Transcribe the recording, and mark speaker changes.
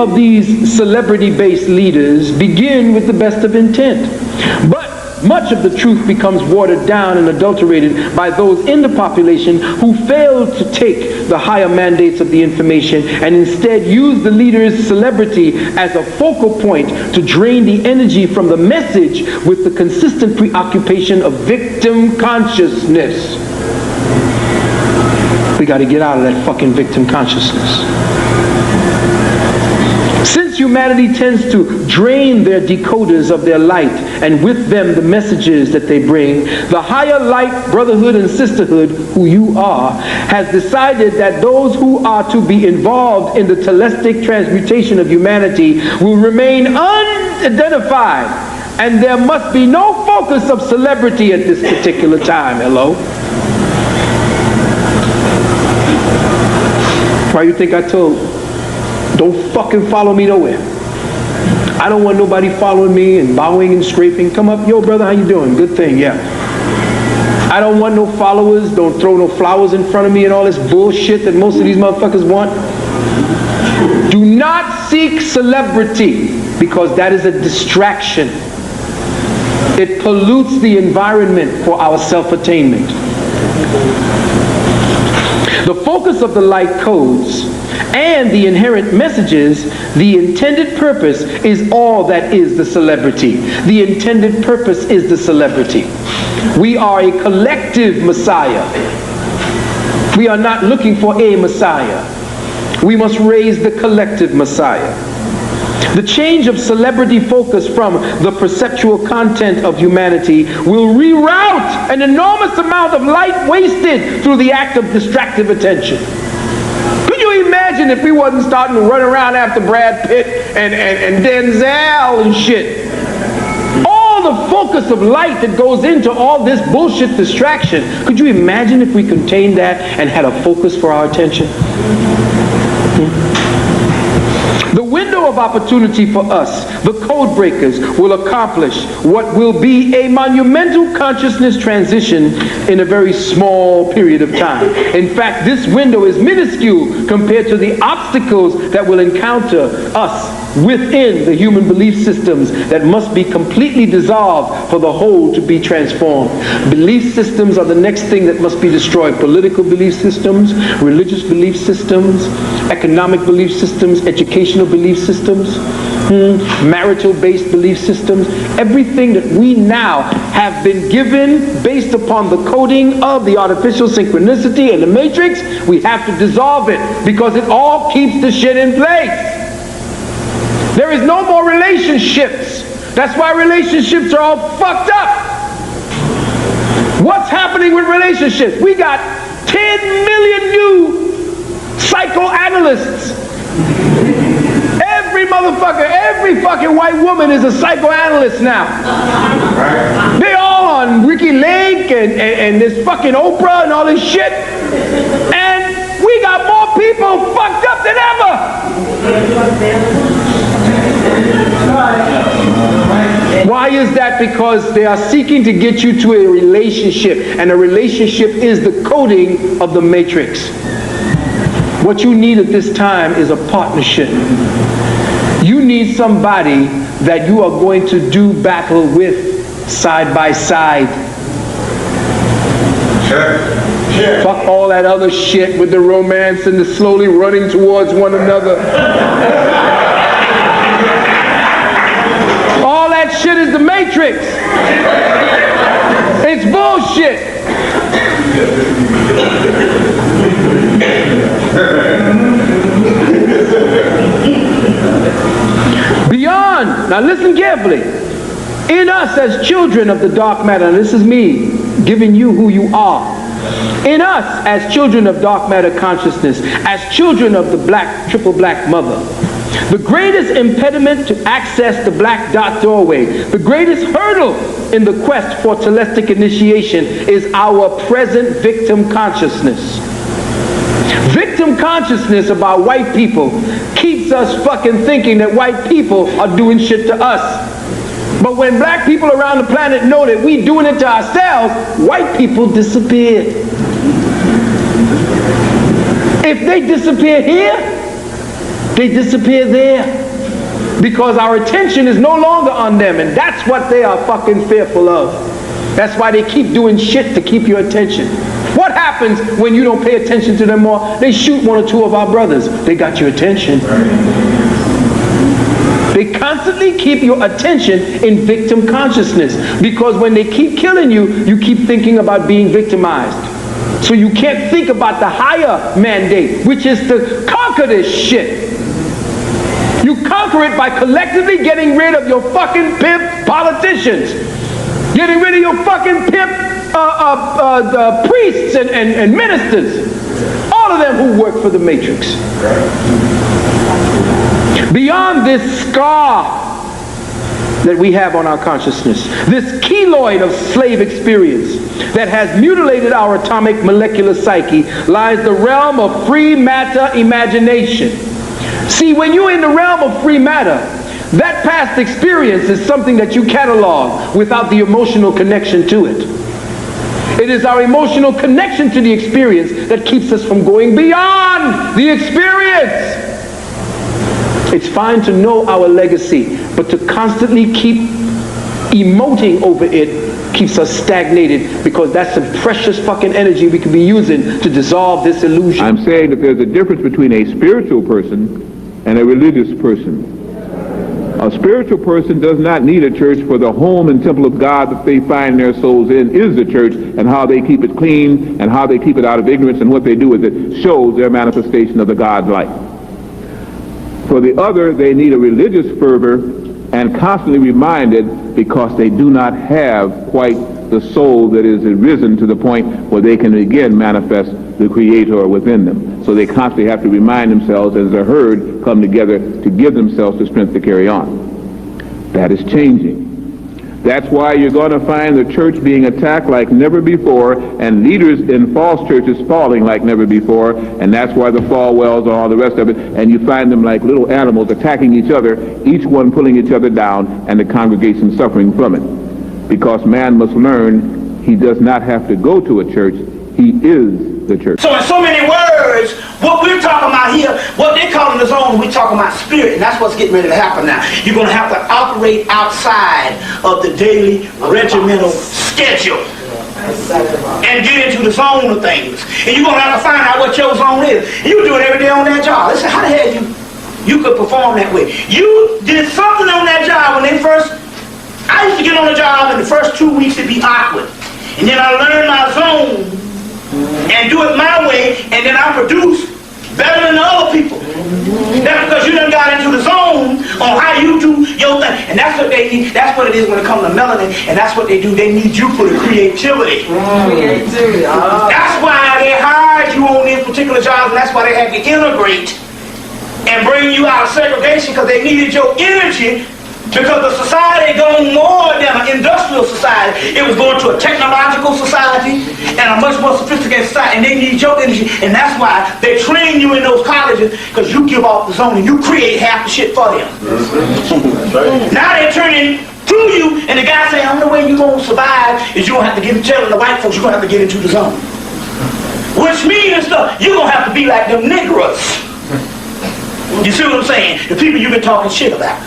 Speaker 1: of these celebrity-based leaders begin with the best of intent. But much of the truth becomes watered down and adulterated by those in the population who fail to take the higher mandates of the information and instead use the leader's celebrity as a focal point to drain the energy from the message with the consistent preoccupation of victim consciousness. We got to get out of that fucking victim consciousness. Since humanity tends to drain their decoders of their light, and with them the messages that they bring, the higher light brotherhood and sisterhood, who you are, has decided that those who are to be involved in the telestic transmutation of humanity will remain unidentified, and there must be no focus of celebrity at this particular time. Hello? Why you think I told? Don't fucking follow me nowhere. I don't want nobody following me and bowing and scraping. Come up, yo brother, how you doing? Good thing, yeah. I don't want no followers. Don't throw no flowers in front of me and all this bullshit that most of these motherfuckers want. Do not seek celebrity, because that is a distraction. It pollutes the environment for our self-attainment. The focus of the light codes and the inherent messages, the intended purpose is all that is the celebrity. The intended purpose is the celebrity. We are a collective Messiah. We are not looking for a Messiah. We must raise the collective Messiah. The change of celebrity focus from the perceptual content of humanity will reroute an enormous amount of light wasted through the act of distractive attention. Could you imagine if we wasn't starting to run around after Brad Pitt and Denzel and shit? All the focus of light that goes into all this bullshit distraction. Could you imagine if we contained that and had a focus for our attention? The window of opportunity for us, the code breakers, will accomplish what will be a monumental consciousness transition in a very small period of time. In fact, this window is minuscule compared to the obstacles that will encounter us within the human belief systems that must be completely dissolved for the whole to be transformed. Belief systems are the next thing that must be destroyed. Political belief systems, religious belief systems, economic belief systems, educational belief systems, marital-based belief systems. Everything that we now have been given based upon the coding of the artificial synchronicity and the matrix, we have to dissolve it, because it all keeps the shit in place. There is no more relationships. That's why relationships are all fucked up. What's happening with relationships? We got 10 million new psychoanalysts. Every motherfucker, every fucking white woman is a psychoanalyst now. They all on Ricky Lake and this fucking Oprah and all this shit. And we got more people fucked up than ever. Why is that? Because they are seeking to get you to a relationship, and a relationship is the coding of the matrix. What you need at this time is a partnership. You need somebody that you are going to do battle with side by side. Sure. Fuck all that other shit with the romance and the slowly running towards one another. All that shit is the matrix. It's bullshit. Beyond, now listen carefully. In us as children of the dark matter, and this is me giving you who you are. In us as children of dark matter consciousness, as children of the triple black mother, the greatest impediment to access the black dot doorway, the greatest hurdle in the quest for telestic initiation is our present victim consciousness. Victim consciousness about white people keeps us fucking thinking that white people are doing shit to us. But when black people around the planet know that we doing it to ourselves, white people disappear. If they disappear here, They disappear there. Because our attention is no longer on them, and that's what they are fucking fearful of. That's why they keep doing shit to keep your attention. What happens when you don't pay attention to them more? They shoot one or two of our brothers. They got your attention. They constantly keep your attention in victim consciousness, because when they keep killing you, you keep thinking about being victimized. So you can't think about the higher mandate, which is to conquer this shit. You conquer it by collectively getting rid of your fucking pimp politicians, getting rid of your fucking pimp priests and ministers, all of them who work for the Matrix. Beyond this scar that we have on our consciousness, this keloid of slave experience that has mutilated our atomic molecular psyche, lies the realm of free matter imagination. See, when you're in the realm of free matter, that past experience is something that you catalog without the emotional connection to it. It is our emotional connection to the experience that keeps us from going beyond the experience. It's fine to know our legacy, but to constantly keep emoting over it keeps us stagnated, because that's some precious fucking energy we could be using to dissolve this illusion.
Speaker 2: I'm saying that there's a difference between a spiritual person and a religious person. A spiritual person does not need a church, for the home and temple of God that they find their souls in is the church, and how they keep it clean and how they keep it out of ignorance and what they do with it shows their manifestation of the God light. For the other, they need a religious fervor and constantly reminded, because they do not have quite the soul that is arisen to the point where they can again manifest the Creator within them. So they constantly have to remind themselves, as a herd come together, to give themselves the strength to carry on. That is changing. That's why you're going to find the church being attacked like never before, and leaders in false churches falling like never before, and that's why the Falwells and all the rest of it, and you find them like little animals attacking each other, each one pulling each other down, and the congregation suffering from it. Because man must learn he does not have to go to a church, he is the church.
Speaker 3: So in so many words, what we're talking about here, what they're calling the zone, we're talking about spirit, and that's what's getting ready to happen now. You're going to have to operate outside of the daily regimental schedule and get into the zone of things. And you're going to have to find out what your zone is. And you do it every day on that job. Listen, how the hell you could perform that way? You did something on that job when they first, I used to get on the job, and the first 2 weeks it'd be awkward. And then I learned my zone and do it my way, and then I produce better than the other people. That's because you done got into the zone on how you do your thing. And that's what they need. That's what it is when it comes to melanin, and that's what they do. They need you for the creativity. That's why they hired you on these particular jobs, and that's why they had to integrate and bring you out of segregation, because they needed your energy. Because the society going more than an industrial society. It was going to a technological society and a much more sophisticated society, and they need your energy, and that's why they train you in those colleges, because you give off the zone and you create half the shit for them. Now they're turning through you, and the guy saying, the only way you're going to survive is you're going to have to get into the white folks, you're going to have to get into the zone. Which means you're going to have to be like them Negroes. You see what I'm saying? The people you've been talking shit about.